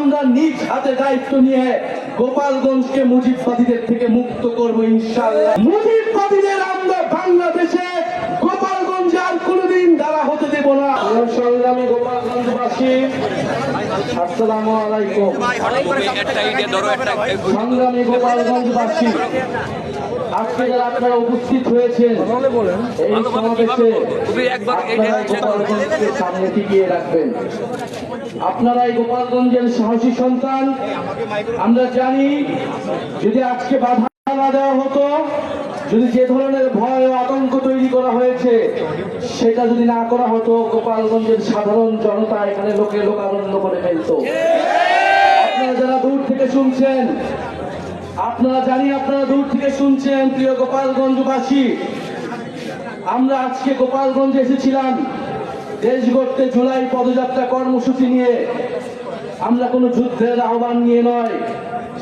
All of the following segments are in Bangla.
আমরা নিজ হাতে দায়িত্ব নিয়ে গোপালগঞ্জকে মুজিববাদীদের থেকে মুক্ত করবো ইনশাআল্লাহ। মুজিববাদীদের আমরা বাংলাদেশে গোপালগঞ্জে আর কোনোদিন দ্বারা হতে দেব না। সংগ্রামী গোপালগঞ্জবাসী, আসসালামু আলাইকুম। সংগ্রামী গোপালগঞ্জবাসী, আজকে যারা আপনারা উপস্থিত হয়েছেন এই সমাবেশে গোপালগঞ্জকে সামনে টিকিয়ে রাখবেন। আপনারা এই গোপালগঞ্জের সাহসী সন্তান। আমরা জানি যদি আজকে বাধা না দেওয়া হতো, যদি যে ধরনের ভয় ও আতঙ্ক তৈরি করা হয়েছে সেটা যদি না করা হতো, গোপালগঞ্জের সাধারণ জনতা এখানে লোকারণ্য করে ফেলত। আপনারা যারা দূর থেকে শুনছেন, আপনারা দূর থেকে শুনছেন, প্রিয় গোপালগঞ্জবাসী, আমরা আজকে গোপালগঞ্জে এসেছিলাম দেশ গড়তে জুলাই পদযাত্রা কর্মসূচি নিয়ে। আমরা কোনো যুদ্ধের আহ্বান নিয়ে নয়,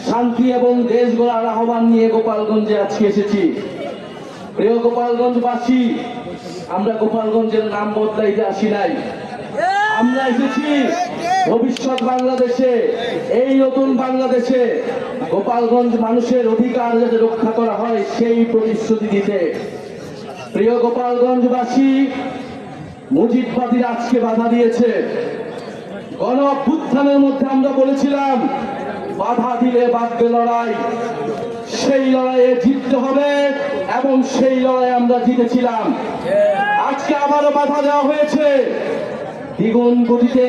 শান্তি এবং দেশ গড়ার আহ্বান নিয়ে গোপালগঞ্জে আজকে এসেছি। প্রিয় গোপালগঞ্জবাসী, আমরা গোপালগঞ্জের নাম বদলাইতে আসি নাই। আমরা এসেছি ভবিষ্যৎ বাংলাদেশে, এই নতুন বাংলাদেশে গোপালগঞ্জ মানুষের অধিকার যাতে রক্ষা করা হয় সেই প্রতিশ্রুতি দিতে। প্রিয় গোপালগঞ্জবাসী, মুজিববাদীরা আজকে বাধা দিয়েছে। গণ অভ্যুত্থানের মধ্যে আমরা বলেছিলাম বাধা দিলে বাঁধবে লড়াই, সেই লড়াইয়ে জিততে হবে এবং সেই লড়াই আমরা জিতেছিলাম। আজকে আবারও বাধা দেওয়া হয়েছে দ্বিগুণ গতিতে,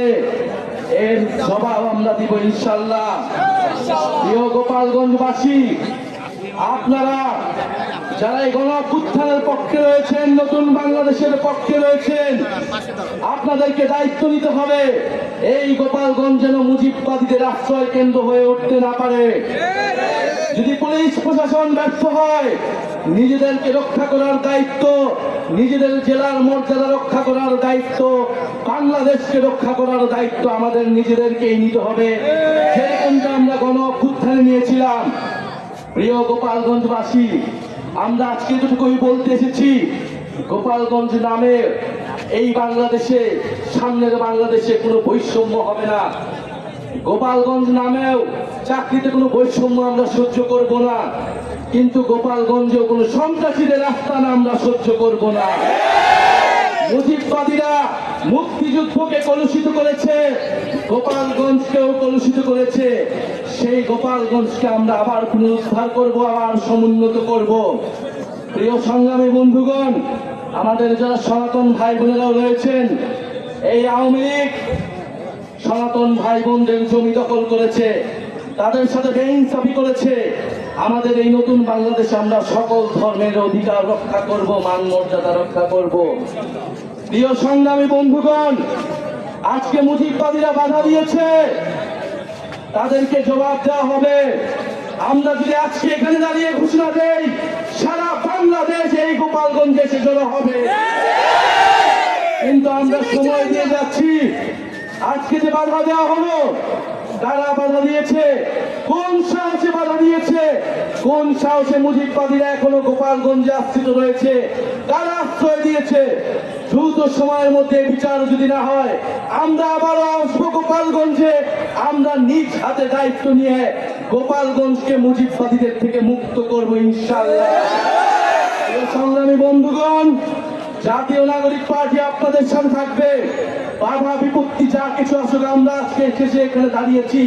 এর জবাব আমরা দিব ইনশাআল্লাহ। প্রিয় গোপালগঞ্জবাসী, আপনারা যারা এই গণ অভ্যুত্থানের পক্ষে রয়েছেন, নতুন বাংলাদেশের পক্ষে রয়েছেন, আপনাদেরকে দায়িত্ব নিতে হবে এই গোপালগঞ্জ যেন মুজিববাদীদের আশ্রয় কেন্দ্র হয়ে উঠতে না পারে। যদি পুলিশ প্রশাসন ব্যর্থ হয়, নিজেদেরকে রক্ষা করার দায়িত্ব, নিজেদের জেলার মর্যাদা রক্ষা করার দায়িত্ব, বাংলাদেশকে রক্ষা করার দায়িত্ব আমাদের নিজেদেরকেই নিতে হবে, যেরকমটা আমরা গণ অভ্যুত্থানে নিয়েছিলাম। প্রিয় গোপালগঞ্জবাসী, আমরা আজকে যেটুকুই বলতে এসেছি, গোপালগঞ্জ নামে এই বাংলাদেশে, সামনের বাংলাদেশে কোনো বৈষম্য হবে না। গোপালগঞ্জ নামেও চাকরিতে কোনো বৈষম্য আমরা সহ্য করব না, কিন্তু গোপালগঞ্জেও কোনো সন্ত্রাসীদের আস্তানা আমরা সহ্য করব না। মুজিববাদীরা মুক্তিযুদ্ধকে কলুষিত করেছে, গোপালগঞ্জকেও কলুষিত করেছে। সেই গোপালগঞ্জকে আমরা আবার পুনরুদ্ধার করব, আবার সমুন্নত করব। প্রিয় সংগ্রামী বন্ধুগণ, আমাদের যারা সনাতন ভাই বোনেরাও রয়েছেন, এই আওয়ামী লীগ সনাতন ভাই বোনদের জমি দখল করেছে, তাদের সাথে বেইনসাফি করেছে। আমাদের এই নতুন বাংলাদেশে আমরা সকল ধর্মের অধিকার রক্ষা করব, মান মর্যাদা রক্ষা করব। প্রিয় সংগ্রামী বন্ধুগণ, আজকে মুজিববাদীরা বাধা দিয়েছে, তাদেরকে জবাব দেওয়া হবে। আমরা যদি আজকে এখানে দাঁড়িয়ে ঘোষণা দেই, সারা বাংলাদেশ এই গোপালগঞ্জে এসে জড়ো হবে, কিন্তু আমরা সময় দিয়ে যাচ্ছি। আজকে যে বাধা দেওয়া হলো, কারা বাধা দিয়েছে, কোন সাহসে বাধা দিয়েছে, কোন সাহসে মুজিববাদীরা এখনো গোপালগঞ্জে আশ্রিত রয়েছে, কারা আশ্রয় দিয়েছে? দ্রুত সময়ের মধ্যে বিচার যদি না হয়, আমরা আবারও আসবো গোপালগঞ্জে। আমরা নিজ হাতে দায়িত্ব নিয়ে গোপালগঞ্জকে মুজিববাদীদের থেকে মুক্ত করবো ইনশাআল্লাহ। সংগ্রামী বন্ধুগণ, জাতীয় নাগরিক পার্টি আপনাদের সাথে থাকবে। বাধা বিপত্তি যা কিছু আসলে আমরা আজকে এসে এখানে দাঁড়িয়েছি,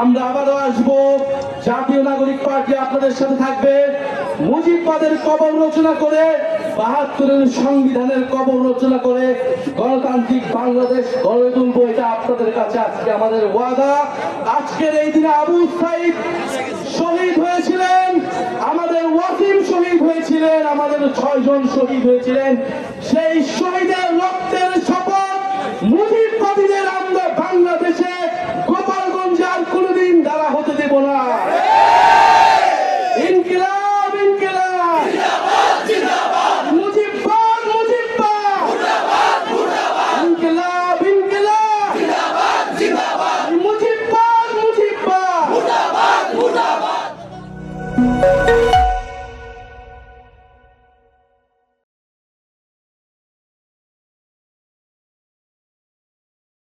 আমরা আবারও আসবো। জাতীয় নাগরিক পার্টি আপনাদের সাথে থাকবে। মুজিববাদের কবর রচনা করে, ৭২-এর সংবিধানের কবর রচনা করে গণতান্ত্রিক বাংলাদেশ গড়ে তুলবো, এটা আপনাদের কাছে আজকে আমাদের ওয়াদা। আজকের এই দিনে আবু সাইদ শহীদ হয়েছিলেন, আমাদের ওয়াসিম শহীদ হয়েছিলেন, আমাদের ৬ জন শহীদ হয়েছিলেন। সেই শহীদের রক্ত